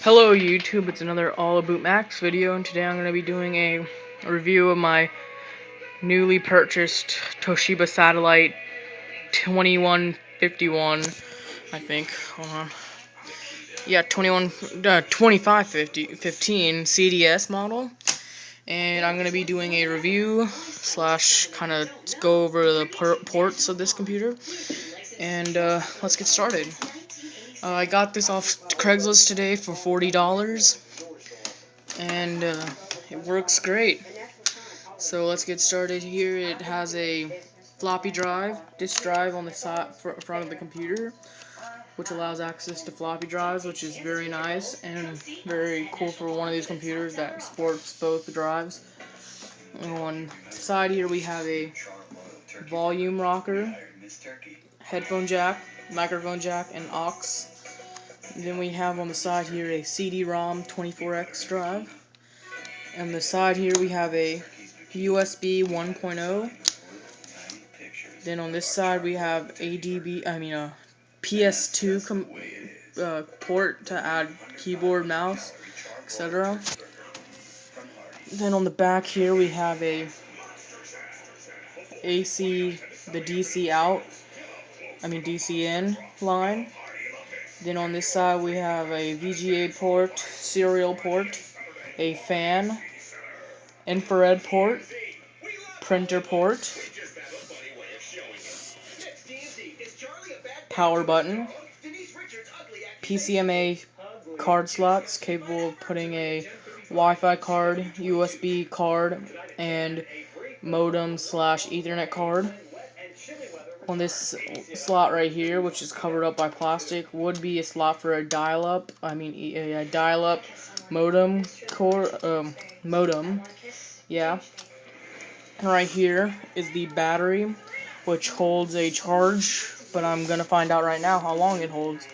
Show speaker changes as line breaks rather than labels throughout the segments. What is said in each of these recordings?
Hello YouTube, it's another All About Max video, and today I'm going to be doing a review of my newly purchased Toshiba Satellite 2151, I think. Hold on. Yeah, 2515 CDS model, and I'm going to be doing a review slash kind of go over the ports of this computer, and let's get started. I got this off Craigslist today for $40. And it works great. So let's get started here. It has a floppy drive, disk drive on the front of the computer, which allows access to floppy drives, which is very nice and very cool for one of these computers that supports both the drives. On the side here we have a volume rocker, headphone jack, microphone jack, and aux. Then we have on the side here a CD-ROM 24X drive. On the side here we have a USB 1.0. Then on this side we have PS2 port to add keyboard, mouse, etc. Then on the back here we have a the DC out, DC in line. Then on this side we have a VGA port, serial port, a fan, infrared port, printer port, power button, PCMA card slots capable of putting a Wi-Fi card, USB card, and modem slash Ethernet card. On this slot right here, which is covered up by plastic, would be a slot for a dial-up. A dial-up modem modem. Yeah. And right here is the battery, which holds a charge, but I'm gonna find out right now how long it holds.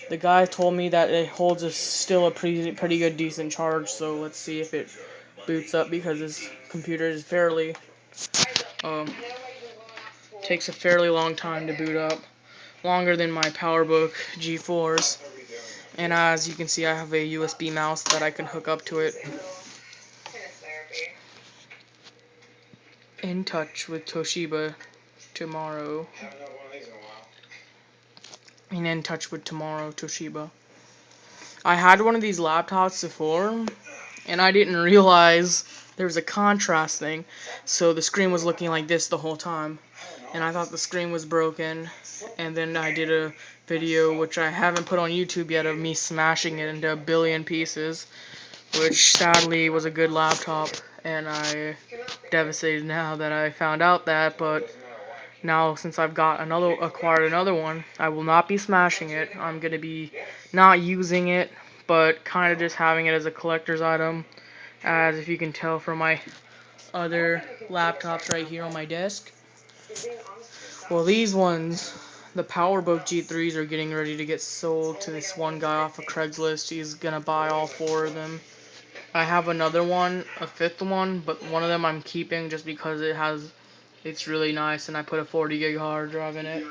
The guy told me that it holds still a pretty good decent charge, so let's see if it boots up, because this computer is takes a fairly long time to boot up, longer than my PowerBook G4s. And as you can see, I have a USB mouse that I can hook up to it. In touch with Toshiba tomorrow. In touch with tomorrow, Toshiba. I had one of these laptops before, and I didn't realize there was a contrast thing, so the screen was looking like this the whole time, and I thought the screen was broken. And then I did a video, which I haven't put on YouTube yet, of me smashing it into a billion pieces, which sadly was a good laptop, and I'm devastated now that I found out that. But now, since I've acquired another one, I will not be smashing it. I'm gonna be not using it, but kind of just having it as a collector's item, as if you can tell from my other laptops right here on my desk. Well, these ones, the PowerBook G3s, are getting ready to get sold to this one guy off of Craigslist. He's gonna buy all 4 of them. I have another one, a 5th one, but one of them I'm keeping just because it's really nice, and I put a 40 gig hard drive in it.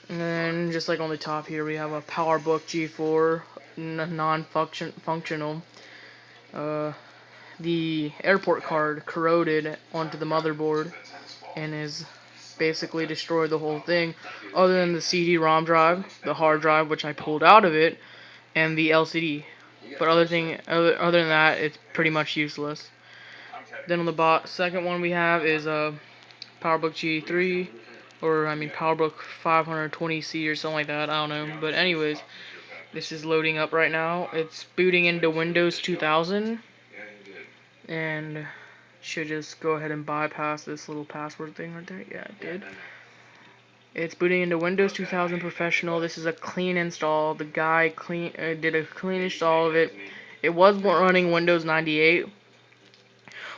And then, just like on the top here, we have a PowerBook G4, non-functional. The airport card corroded onto the motherboard and is basically destroyed the whole thing, other than the CD-ROM drive, the hard drive, which I pulled out of it, and the LCD. But other than that, it's pretty much useless. Then on the second one we have is a PowerBook G3, or PowerBook 520C or something like that. I don't know. But anyways, this is loading up right now. It's booting into Windows 2000, and should just go ahead and bypass this little password thing right there. Yeah, it did. It's booting into Windows 2000 Professional. This is a clean install. The guy did a clean install of it. It was running Windows 98,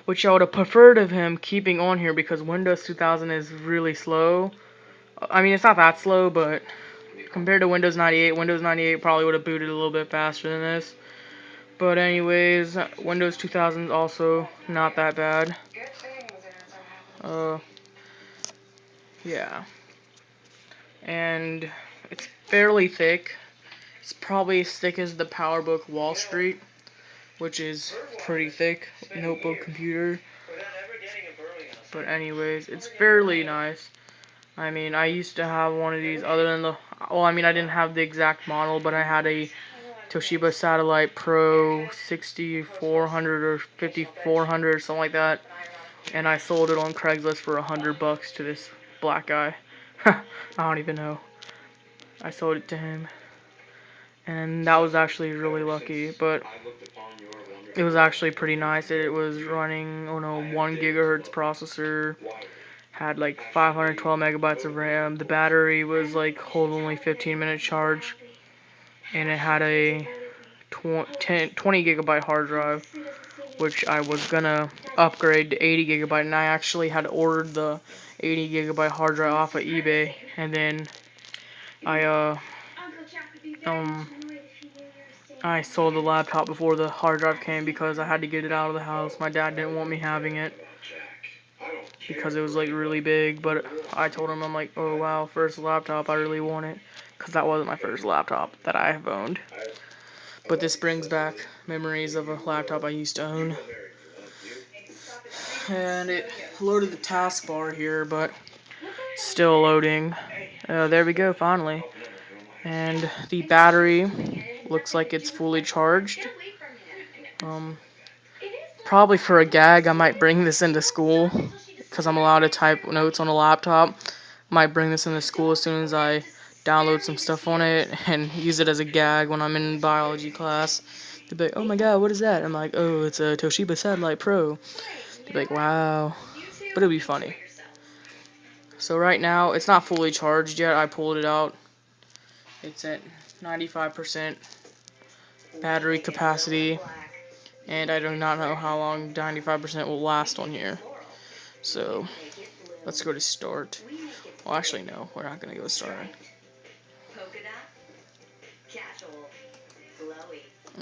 which I would have preferred of him keeping on here, because Windows 2000 is really slow. It's not that slow, but compared to Windows 98 probably would have booted a little bit faster than this. But anyways, Windows 2000 is also not that bad. Yeah. And it's fairly thick. It's probably as thick as the PowerBook Wall Street, which is pretty thick notebook computer. But anyways, it's fairly nice. I mean, I used to have one of these other than the... Well, I mean, I didn't have the exact model, but I had a Toshiba Satellite Pro 6400 or 5400 or something like that. And I sold it on Craigslist for $100 to this black guy. I don't even know. I sold it to him. And that was actually really lucky, but it was actually pretty nice. It was running on a 1 gigahertz processor, had like 512 megabytes of RAM. The battery was like hold only 15-minute charge, and it had a 20 gigabyte hard drive, which I was gonna upgrade to 80 gigabyte, and I actually had ordered the 80 gigabyte hard drive off of eBay, and then I sold the laptop before the hard drive came because I had to get it out of the house. My dad didn't want me having it because it was like really big, but I told him, I'm like, oh wow, first laptop, I really want it, because that wasn't my first laptop that I have owned. But this brings back memories of a laptop I used to own. And it loaded the taskbar here, but still loading. There we go, finally. And the battery looks like it's fully charged. Probably for a gag, I might bring this into school, because I'm allowed to type notes on a laptop. Might bring this into school as soon as I download some stuff on it and use it as a gag when I'm in biology class. They'd be like, oh my god, what is that? I'm like, oh, it's a Toshiba Satellite Pro. They'd be like, wow. But it'd be funny. So right now, it's not fully charged yet. I pulled it out. It's at 95% battery capacity. And I do not know how long 95% will last on here. So, let's go to start. Well, actually, no. We're not going to go to start.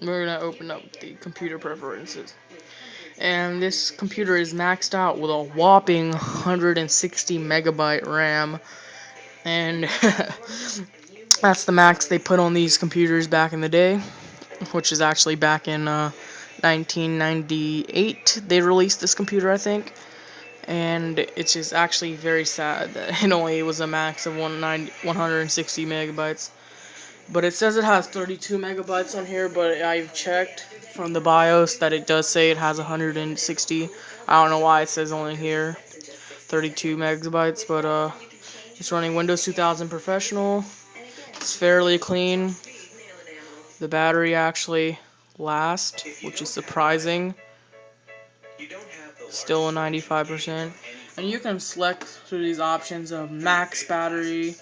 We're going to open up the computer preferences. And this computer is maxed out with a whopping 160 megabyte RAM. And that's the max they put on these computers back in the day, which is actually back in 1998 they released this computer, I think. And it's just actually very sad that it only was a max of 160 megabytes. But it says it has 32 megabytes on here, but I've checked from the BIOS that it does say it has 160. I don't know why it says only here 32 megabytes, but it's running Windows 2000 Professional. It's fairly clean. The battery actually lasts, which is surprising. Still a 95%. And you can select through these options of max battery,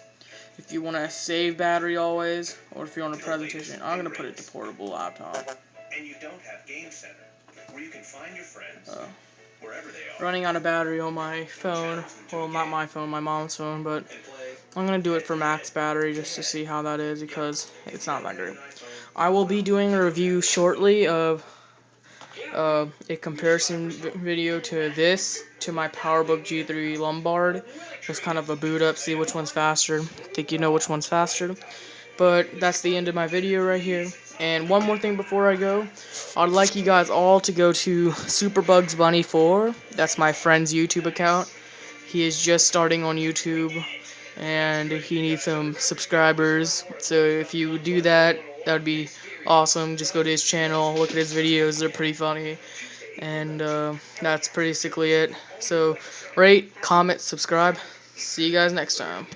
if you want to save battery always, or if you want a presentation. I'm going to put it to portable laptop. And you don't have Game Center, where you can find your friends wherever they are. Running out of battery on my phone. Well, not my phone, my mom's phone, but I'm going to do it for max battery just to see how that is, because it's not that great. I will be doing a review shortly of a comparison video to this, to my PowerBook G3 Lombard. Just kind of a boot up, see which one's faster. Think you know which one's faster. But that's the end of my video right here. And one more thing before I go, I'd like you guys all to go to SuperBugsBunny4. That's my friend's YouTube account. He is just starting on YouTube, and he needs some subscribers. So if you do that, that would be awesome. Just go to his channel, look at his videos, they're pretty funny. And that's basically it. So rate, comment, subscribe. See you guys next time.